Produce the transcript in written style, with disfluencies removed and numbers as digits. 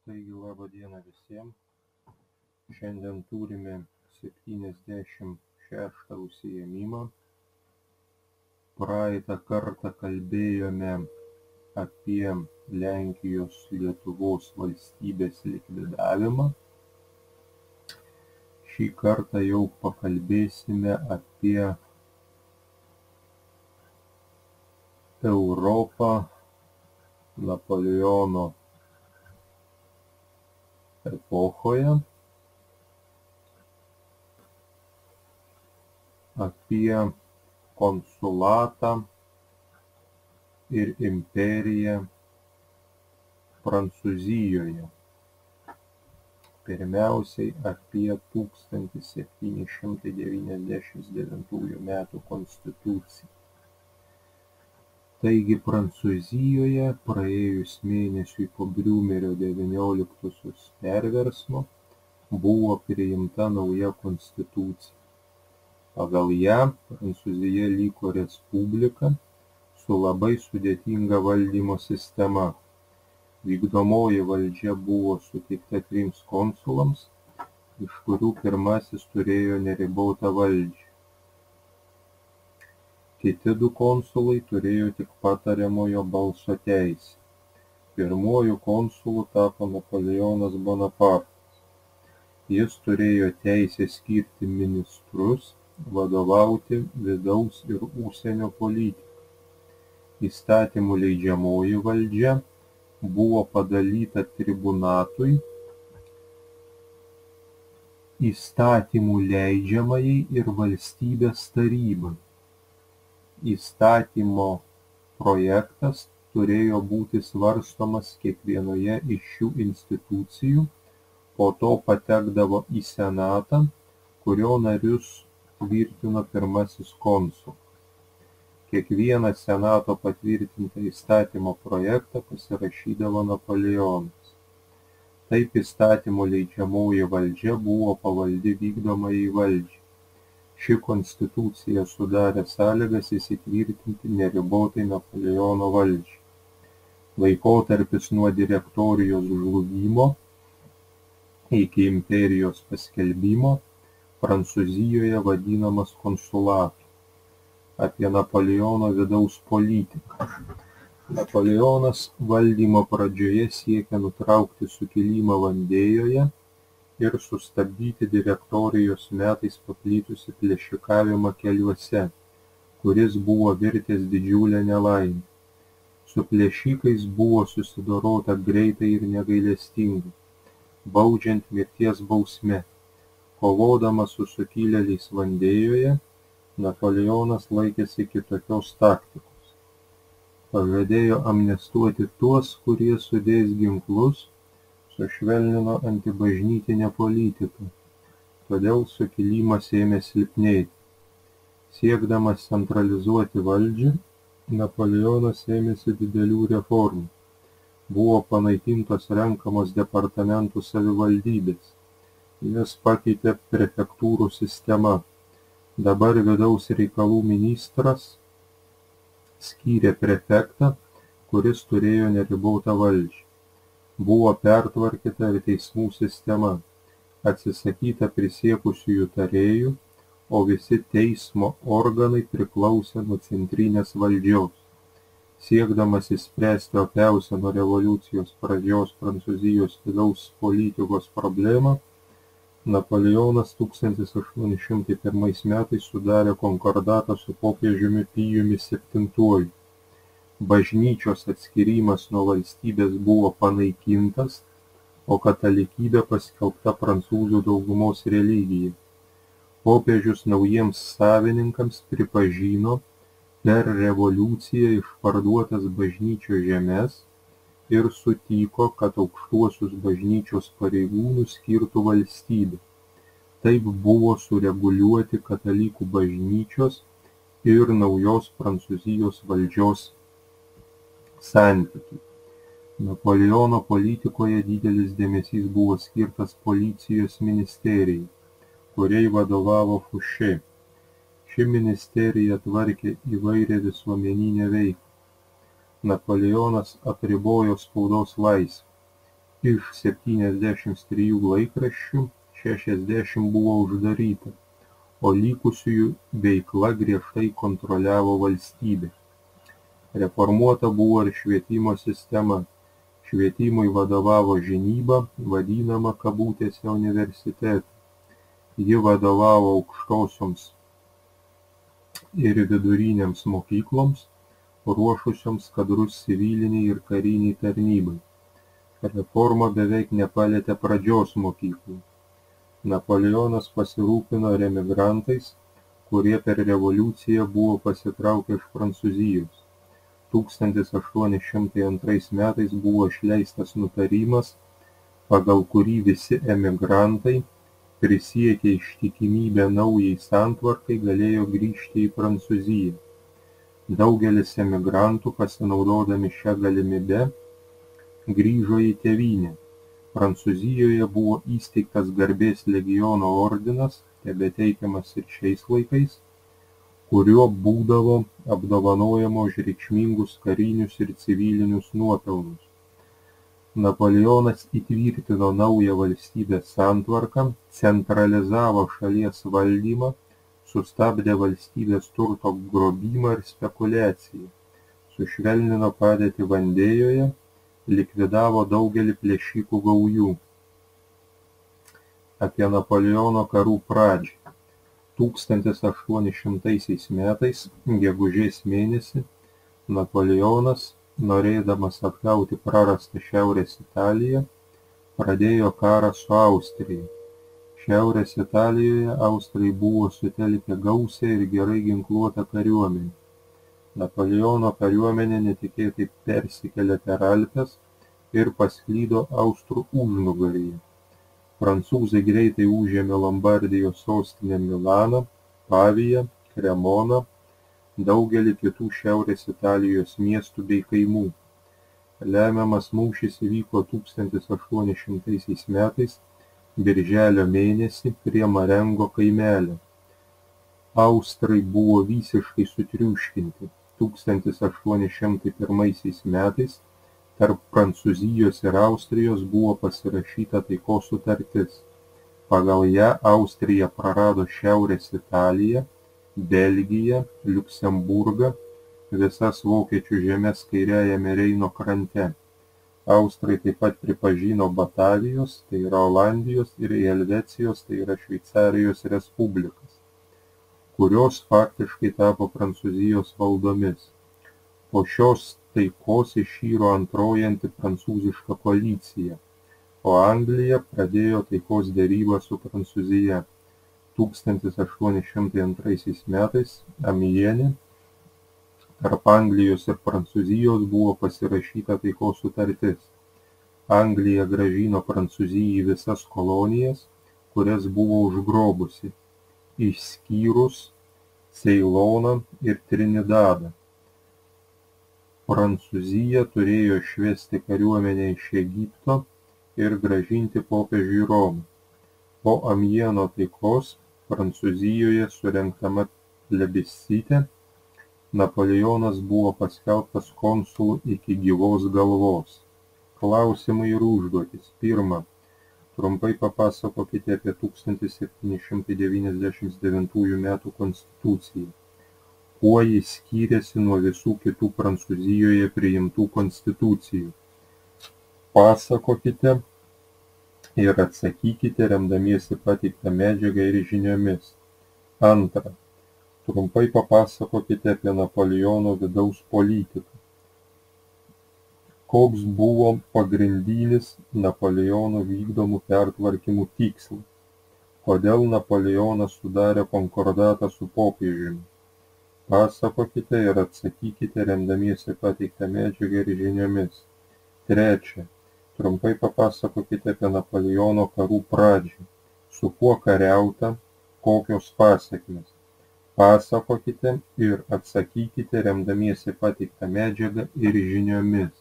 Taigi laba diena visiems. Šiandien turime 76 užsiėmimą. Praeitą kartą kalbėjome apie Lenkijos Lietuvos valstybės likvidavimą. Šį kartą jau pakalbėsime apie Europą Napoleono epochoje, apie konsulatą ir imperiją Prancūzijoje. Pirmiausiai apie 1799 metų konstituciją. Taigi Prancūzijoje praėjus mėnesiui po Briumerio 19-osios perversmo buvo priimta nauja konstitucija. Pagal ją Prancūzija liko respublika su labai sudėtinga valdymo sistema. Vykdomoji valdžia buvo suteikta 3 konsulams, iš kurių pirmasis turėjo neribotą valdžią. Kiti 2 konsulai turėjo tik patariamojo balso teisę. Pirmuoju konsulu tapo Napoleonas Bonapartas. Jis turėjo teisę skirti ministrus, vadovauti vidaus ir užsienio politikai. Įstatymų leidžiamoji valdžia buvo padalyta tribunatui, įstatymų leidžiamajai ir valstybės tarybai. Įstatymo projektas turėjo būti svarstomas kiekvienoje iš šių institucijų, po to patekdavo į senatą, kurio narius tvirtino pirmasis konsulas. Kiekvieną senato patvirtintą įstatymo projektą pasirašydavo Napoleonas. Taip įstatymo leidžiamoji valdžia buvo pavaldi vykdomajai valdžiai. Ši konstitucija sudarė sąlygas įsitvirtinti neribotai Napoleono valdžiai. Laikotarpis nuo direktorijos žlugimo iki imperijos paskelbimo Prancūzijoje vadinamas konsulatu. Apie Napoleono vidaus politiką. Napoleonas valdymo pradžioje siekė nutraukti sukilimą Vandėjoje ir sustabdyti direktorijos metais paplitusį plėšikavimą keliuose, kuris buvo virtęs didžiulę nelaimę. Su plėšikais buvo susidorota greitai ir negailestingai, baudžiant mirties bausme. Kovodamas su sukilėliais Vandėjoje, Napoleonas laikėsi kitokios taktikos. Pažadėjo amnestuoti tuos, kurie sudės ginklus, sušvelnino antibažnytinę politiką, todėl sukilimas ėmė silpnėti. Siekdamas centralizuoti valdžią, Napoleonas ėmėsi didelių reformų. Buvo panaikintos renkamos departamentų savivaldybės. Jas pakeitė prefektūrų sistema. Dabar vidaus reikalų ministras skyrė prefektą, kuris turėjo neribotą valdžią. Buvo pertvarkyta ir teismų sistema, atsisakyta prisiekusiųjų tarėjų, o visi teismo organai priklausė nuo centrinės valdžios. Siekdamas išspręsti opiausią nuo revoliucijos pradžios Prancūzijos vidaus politikos problemą, Napoleonas 1801 metais sudarė konkordatą su popiežiumi Pijumi VII. Bažnyčios atskyrimas nuo valstybės buvo panaikintas, o katalikybė paskelbta prancūzų daugumos religija. Popiežius naujiems savininkams pripažino per revoliuciją išparduotas bažnyčios žemes ir sutiko, kad aukštuosius bažnyčios pareigūnus skirtų valstybė. Taip buvo sureguliuoti katalikų bažnyčios ir naujos Prancūzijos valdžios santykiai. Napoleono politikoje didelis dėmesys buvo skirtas policijos ministerijai, kuriai vadovavo Fouché. Ši ministerija tvarkė įvairią visuomeninę veiklą. Napoleonas apribojo spaudos laisvę. Iš 73 laikraščių 60 buvo uždaryta, o likusiųjų veikla griežtai kontroliavo valstybė. Reformuota buvo ir švietimo sistema. Švietimui vadovavo žinyba, vadinama kabutėse universitetu. Ji vadovavo aukštosioms ir vidurinėms mokykloms, ruošusioms kadrus civiliniai ir kariniai tarnybai. Reforma beveik nepalietė pradžios mokyklų. Napoleonas pasirūpino ir emigrantais, kurie per revoliuciją buvo pasitraukę iš Prancūzijos. 1802 metais buvo išleistas nutarimas, pagal kurį visi emigrantai, prisiekę ištikimybę naujai santvarkai, galėjo grįžti į Prancūziją. Daugelis emigrantų, pasinaudodami šią galimybę, grįžo į tėvynę. Prancūzijoje buvo įsteigtas garbės legiono ordinas, tebeteikiamas ir šiais laikais, kuriuo būdavo apdovanojama už reikšmingus karinius ir civilinius nuopelnus. Napoleonas įtvirtino naują valstybės santvarką, centralizavo šalies valdymą, sustabdė valstybės turto grobimą ir spekuliaciją, sušvelnino padėtį Vandėjoje, likvidavo daugelį plėšikų gaujų. Apie Napoleono karų pradžią. 1800 metais, gegužės mėnesį, Napoleonas, norėdamas atgauti prarastą Šiaurės Italiją, pradėjo karą su Austrija. Šiaurės Italijoje austrai buvo sutelkę gausią ir gerai ginkluotą kariuomenę. Napoleono kariuomenė netikėtai persikėlė per Alpes ir pasklydo austrų užnugaryje. Prancūzai greitai užėmė Lombardijos sostinę Milaną, Paviją, Kremoną, daugelį kitų Šiaurės Italijos miestų bei kaimų. Lemiamas mūšis įvyko 1800 metais, birželio mėnesį prie Marengo kaimelio. Austrai buvo visiškai sutriuškinti. 1801 metais tarp Prancūzijos ir Austrijos buvo pasirašyta taikos sutartis. Pagal ją Austrija prarado Šiaurės Italiją, Belgiją, Liuksemburgą, visas vokiečių žemes kairiajame Reino krante. Austrai taip pat pripažino Batavijos, tai yra Olandijos, ir Helvecijos, tai yra Šveicarijos respublikas, kurios faktiškai tapo Prancūzijos valdomis. Po šios taikos iširo antroji antiprancūziška koalicija, o Anglija pradėjo taikos derybas su Prancūzija. 1802 metais Amiene tarp Anglijos ir Prancūzijos buvo pasirašyta taikos sutartis. Anglija grąžino Prancūzijai visas kolonijas, kurias buvo užgrobusi, išskyrus Ceiloną ir Trinidadą. Prancūzija turėjo išvesti kariuomenę iš Egipto ir grąžinti popiežiui Romą. Po Amieno taikos Prancūzijoje surengtame plebiscite Napoleonas buvo paskelbtas konsulu iki gyvos galvos. Klausimai ir užduotys. Pirma, trumpai papasakokite apie 1799 metų konstituciją. Kuo ji skyrėsi nuo visų kitų Prancūzijoje priimtų konstitucijų? Pasakokite ir atsakykite remdamiesi pateiktą medžiagą ir žiniomis. Antra, trumpai papasakokite apie Napoleono vidaus politiką. Koks buvo pagrindinis Napoleono vykdomų pertvarkymų tikslas? Kodėl Napoleonas sudarė konkordatą su popiežiumi? Pasakokite ir atsakykite remdamiesi pateiktą medžiagą ir žiniomis. Trečia, trumpai papasakokite apie Napoleono karų pradžią. Su kuo kariauta, kokios pasekmės. Pasakokite ir atsakykite remdamiesi pateiktą medžiagą ir žiniomis.